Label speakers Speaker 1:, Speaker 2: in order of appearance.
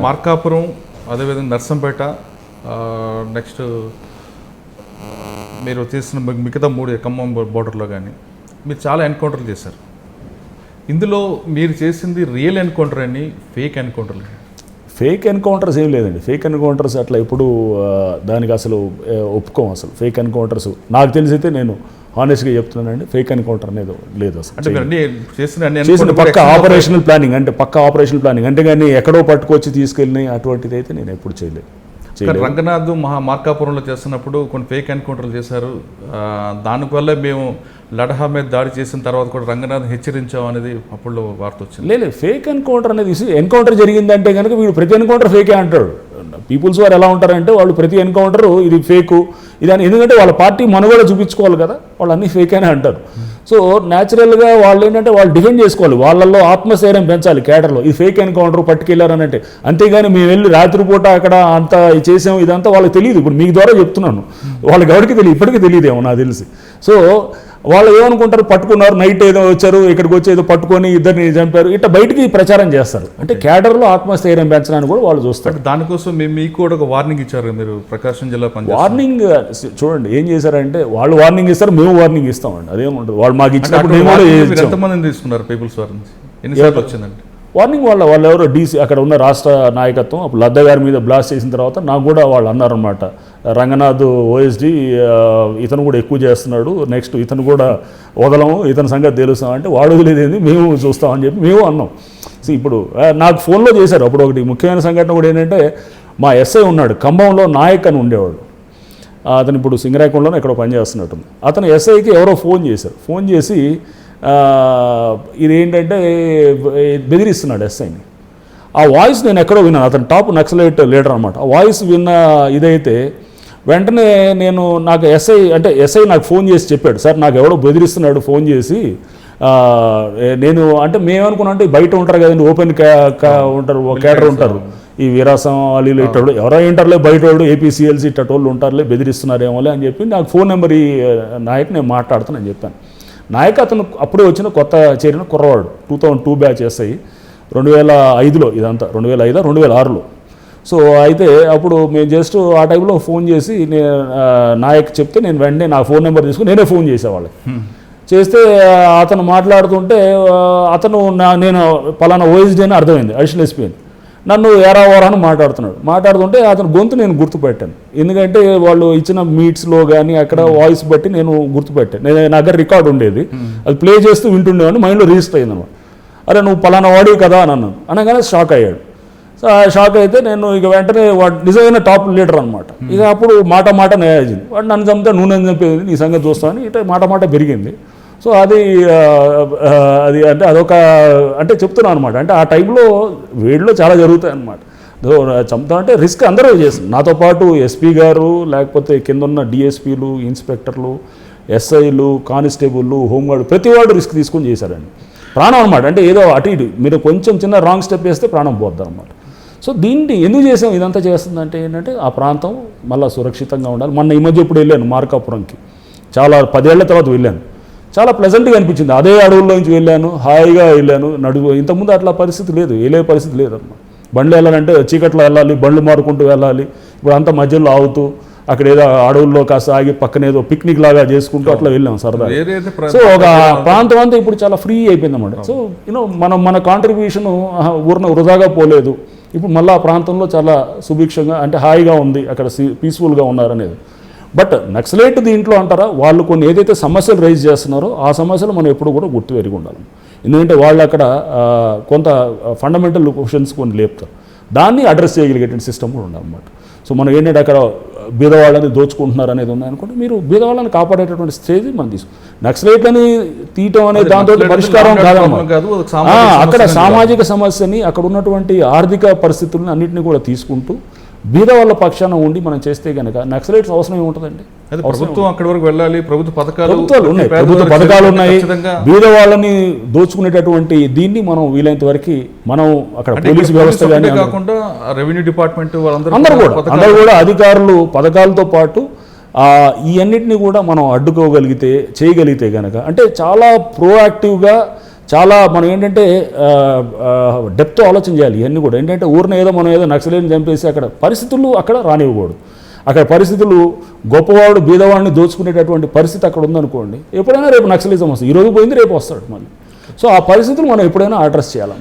Speaker 1: మార్కాపురం, అదేవిధంగా నర్సంపేట, నెక్స్ట్ మీరు చేసిన మిగతా 3 ఖమ్మం బోర్డర్లో కానీ మీరు చాలా ఎన్కౌంటర్లు చేశారు. ఇందులో మీరు చేసింది రియల్ ఎన్కౌంటర్ అని, ఫేక్ ఎన్కౌంటర్లు?
Speaker 2: ఫేక్ ఎన్కౌంటర్స్ ఏం లేదండి. ఫేక్ ఎన్కౌంటర్స్ అట్లా ఇప్పుడు దానికి అసలు ఒప్పుకోం. అసలు ఫేక్ ఎన్కౌంటర్స్ నాకు తెలిసి అయితే నేను హానెస్ట్గా చెప్తున్నానండి, ఫేక్ ఎన్కౌంటర్ అనేది లేదు అసలు. చేసిన పక్క ఆపరేషనల్ ప్లానింగ్ అంటే కానీ ఎక్కడో పట్టుకొచ్చి తీసుకెళ్ళి అటువంటిది అయితే నేను ఎప్పుడు చేయలేదు.
Speaker 1: రంగనాథ్ మార్కాపురంలో చేస్తున్నప్పుడు కొన్ని ఫేక్ ఎన్కౌంటర్లు చేశారు. దానివల్ల మేము లడహా మీద దాడి చేసిన తర్వాత కూడా రంగనాథ్ హెచ్చరించాం అనేది అప్పుడు వార్త వచ్చింది.
Speaker 2: లేదు, ఫేక్ ఎన్కౌంటర్ అనేది ఎన్కౌంటర్ జరిగిందంటే కనుక వీడు ప్రతి ఎన్కౌంటర్ ఫేకే అంటాడు. పీపుల్స్ వారు ఎలా ఉంటారంటే వాళ్ళు ప్రతి ఎన్కౌంటర్ ఇది ఫేకు ఇదని, ఎందుకంటే వాళ్ళ పార్టీ మనుగడ చూపించుకోవాలి కదా, వాళ్ళు అన్నీ ఫేక్ అని అంటారు. సో న్యాచురల్గా వాళ్ళు ఏంటంటే వాళ్ళు డిఫెండ్ చేసుకోవాలి, వాళ్ళల్లో ఆత్మస్థైర్యం పెంచాలి కేడర్లో. ఇది ఫేక్ ఎన్కౌంటర్ పట్టుకెళ్ళారని అంటే, అంతేగాని మేము వెళ్ళి రాత్రిపూట అక్కడ అంత చేసాం ఇదంతా వాళ్ళకి తెలియదు. ఇప్పుడు మీకు ద్వారా చెప్తున్నాను, వాళ్ళకి ఎవరికి తెలియదు, ఇప్పటికీ తెలియదేమో నాకు తెలిసి. సో వాళ్ళు ఏమనుకుంటారు, పట్టుకున్నారు, నైట్ ఏదో వచ్చారు, ఇక్కడికి వచ్చి ఏదో పట్టుకొని ఇద్దరిని చంపారు, ఇట్లా బయటికి ప్రచారం చేస్తారు. అంటే కేడర్లో ఆత్మస్థైర్యం పెంచడానికి కూడా వాళ్ళు చూస్తారు.
Speaker 1: దానికోసం మీకు కూడా ఒక వార్నింగ్ ఇచ్చారు మీరు, ప్రకాశం జిల్లా
Speaker 2: వార్నింగ్ చూడండి ఏం చేశారంటే, వాళ్ళు వార్నింగ్ ఇస్తారు, మేము వార్నింగ్ ఇస్తామండి. అదేముంటుంది, వాళ్ళు మాకు ఇచ్చినప్పుడు
Speaker 1: ఎంతమందిని తీసుకున్నారు పీపుల్స్ వార్ నుంచి, ఎన్నిసార్లు వచ్చిందండి
Speaker 2: వార్నింగ్? వాళ్ళు ఎవరో డీసీ అక్కడ ఉన్న రాష్ట్ర నాయకత్వం అప్పుడు లద్దా గారి మీద బ్లాస్ట్ చేసిన తర్వాత నాకు కూడా వాళ్ళు అన్నారనమాట, రంగనాథ్ ఓఎస్డి ఇతను కూడా ఎక్కువ చేస్తున్నాడు, నెక్స్ట్ ఇతను కూడా వదలము, ఇతని సంగతి తెలుస్తాం అంటే, వాడు వదిలేదేంది మేము చూస్తామని చెప్పి మేము అన్నాం. సో ఇప్పుడు నాకు ఫోన్లో చేశారు అప్పుడు ఒకటి ముఖ్యమైన సంఘటన కూడా ఏంటంటే, మా ఎస్ఐ ఉన్నాడు ఖమ్మంలో, నాయక్ అని ఉండేవాడు, అతను ఇప్పుడు సింగరాయకొండలో ఎక్కడో పనిచేస్తున్నట్టుంది. అతను ఎస్ఐకి ఎవరో ఫోన్ చేశారు, ఫోన్ చేసి ఇదేంటంటే బెదిరిస్తున్నాడు ఎస్ఐని. ఆ వాయిస్ నేను ఎక్కడో విన్నాను, అతను టాప్ నక్సలైట్ లీడర్ అనమాట. ఆ వాయిస్ విన్న ఇదైతే వెంటనే నాకు ఎస్ఐ నాకు ఫోన్ చేసి చెప్పాడు, సార్ నాకు ఎవడో బెదిరిస్తున్నాడు ఫోన్ చేసి, నేను అంటే మేమనుకున్నా అంటే బయట ఉంటారు కదండి, ఓపెన్ ఉంటారు, కేడర్ ఉంటారు, ఈ వీరాసం అలీలు ఇట్టోళ్ళు ఎవరో ఇంటర్లే, బయట వాళ్ళు ఏపీసీఎల్సీ ఇట్టోళ్ళు ఉంటారులే, బెదిరిస్తున్నారేమోలే అని చెప్పి నాకు ఫోన్ నెంబర్ ఈ నాయక్ నేను మాట్లాడుతానని చెప్పాను. నాయక్ అతను అప్పుడే వచ్చిన కొత్త చేరిన కుర్రవాడు, 2002 బ్యాచ్ ఎస్ఐ, 2005లో ఇదంతా, 2005 2006లో. సో అయితే అప్పుడు మేము జస్ట్ ఆ టైంలో ఫోన్ చేసి నాయక్ చెప్తే నేను వెంటనే నా ఫోన్ నెంబర్ తీసుకుని నేనే ఫోన్ చేసేవాళ్ళకి. చేస్తే అతను మాట్లాడుతుంటే అతను నేను పలానా ఓఎస్డీ అని అర్థమైంది, అడిషనల్ ఎస్పీ అని. నన్ను ఏరావరా అని మాట్లాడుతుంటే అతను గొంతు నేను గుర్తుపెట్టాను, ఎందుకంటే వాళ్ళు ఇచ్చిన మీట్స్లో కానీ అక్కడ వాయిస్ బట్టి నేను గుర్తుపెట్టాను. నా దగ్గర రికార్డు ఉండేది, అది ప్లే చేస్తూ వింటుండేవాడిని, మైండ్లో రిజిస్టర్ అయిందన్నమాట. అరే నువ్వు పలానా వాడివి కదా అన్నాను, అనగానే షాక్ అయ్యాడు. సో షాక్ అయితే నేను ఇక వెంటనే వాడు నిజమైన టాప్ లీడర్ అనమాట. ఇక అప్పుడు మాట నేయాల్సింది, వాడు నన్ను చంపితే నువ్వు నన్ను చంపేది, నీ సంగతి చూస్తాను, ఇట్లా మాట పెరిగింది. సో అది అంటే అదొక అంటే చెప్తున్నాను అనమాట. అంటే ఆ టైంలో వేడిలో చాలా జరుగుతాయి అనమాట. చంపుతా అంటే రిస్క్ అందరూ చేస్తారు, నాతో పాటు ఎస్పీ గారు, లేకపోతే కింద ఉన్న డిఎస్పీలు, ఇన్స్పెక్టర్లు, ఎస్ఐలు, కానిస్టేబుళ్ళు, హోంగార్డు, ప్రతి వాడు రిస్క్ తీసుకొని చేశారండి. ప్రాణం అనమాట. అంటే ఏదో అటు ఇటు మీరు కొంచెం చిన్న రాంగ్ స్టెప్ వేస్తే ప్రాణం పోద్ది అనమాట. సో దీన్ని ఎందుకు చేసాం, ఇదంతా చేస్తుందంటే ఏంటంటే ఆ ప్రాంతం మళ్ళీ సురక్షితంగా ఉండాలి. మొన్న ఈ మధ్య ఇప్పుడు వెళ్ళాను మార్కాపురంకి, చాలా 10 ఏళ్ల తర్వాత వెళ్ళాను, చాలా ప్లెజెంట్గా అనిపించింది. అదే అడవుల్లో నుంచి వెళ్ళాను, హాయిగా వెళ్ళాను, ఇంతకుముందు అట్లా పరిస్థితి లేదు, వెళ్ళే పరిస్థితి లేదన్నమాట. బండ్లు వెళ్ళాలంటే చీకట్లో వెళ్ళాలి, బండ్లు మారుకుంటూ వెళ్ళాలి. ఇప్పుడు అంతా మధ్యలో ఆగుతూ అక్కడ ఏదో అడవుల్లో కాస్త ఆగి పక్కన ఏదో పిక్నిక్ లాగా చేసుకుంటూ అట్లా వెళ్ళాం సరదా. సో ఒక ప్రాంతం అంతా ఇప్పుడు చాలా ఫ్రీ అయిపోయింది అన్నమాట. సో మన కాంట్రిబ్యూషన్ వృధాగా పోలేదు. ఇప్పుడు మళ్ళీ ఆ ప్రాంతంలో చాలా సుభిక్షంగా అంటే హాయిగా ఉంది, అక్కడ పీస్ఫుల్గా ఉన్నారనేది. బట్ నక్సలైట్ దీంట్లో అంటారా, వాళ్ళు కొన్ని ఏదైతే సమస్యలు రైజ్ చేస్తున్నారో ఆ సమస్యలు మనం ఎప్పుడు కూడా గుర్తుపెరిగి ఉండాలి. ఎందుకంటే వాళ్ళు అక్కడ కొంత ఫండమెంటల్ క్వశ్చన్స్ కొన్ని లేపుతారు, దాన్ని అడ్రస్ చేయగలిగేటువంటి సిస్టమ్ కూడా ఉండాలన్నమాట. సో మనం ఏంటంటే అక్కడ బీదవాళ్ళని దోచుకుంటున్నారు అనేది ఉంది అనుకోండి, మీరు బీదవాళ్ళని కాపాడేటటువంటి స్టేజ్ మనం నక్సలైట్లని తీయటం అనేది దాంతో పరిష్కారం కాదన్నమాట. అక్కడ సామాజిక సమస్యని, అక్కడ ఉన్నటువంటి ఆర్థిక పరిస్థితులను అన్నింటినీ కూడా తీసుకుంటూ బీదవాళ్ళ పక్షాన ఉండి మనం చేస్తే కనుక నక్సలైట్స్ అవసరం ఏముంటుందండి.
Speaker 1: ప్రభుత్వం అక్కడి వరకు వెళ్ళాలి, ప్రభుత్వ
Speaker 2: పథకాలు ఉన్నాయి, బీదవాళ్ళని దోచుకునేటటువంటి దీన్ని మనం వీలైనంత వరకు మనం అక్కడ పోలీసు వ్యవస్థ కానీ
Speaker 1: కాకుండా రెవెన్యూ డిపార్ట్మెంట్
Speaker 2: అందరూ కూడా అధికారులు పథకాలతో పాటు ఈ అన్నిటినీ కూడా మనం అడ్డుకోగలిగితే చేయగలిగితే కనుక, అంటే చాలా ప్రోయాక్టివ్గా చాలా మనం ఏంటంటే డెప్త్ ఆలోచన చేయాలి. ఇవన్నీ కూడా ఏంటంటే ఊరిని ఏదో మనం ఏదో నక్సలైట్ని చంపేసి అక్కడ పరిస్థితులు అక్కడ రానివ్వకూడదు. అక్కడ పరిస్థితులు గొప్పవాడు బీదవాడిని దోచుకునేటటువంటి పరిస్థితి అక్కడ ఉందనుకోండి, ఎప్పుడైనా రేపు నక్సలిజం వస్తుంది. ఈరోజు పోయింది రేపు వస్తాడు మళ్ళీ. సో ఆ పరిస్థితులు మనం ఎప్పుడైనా అడ్రస్ చేయాలి.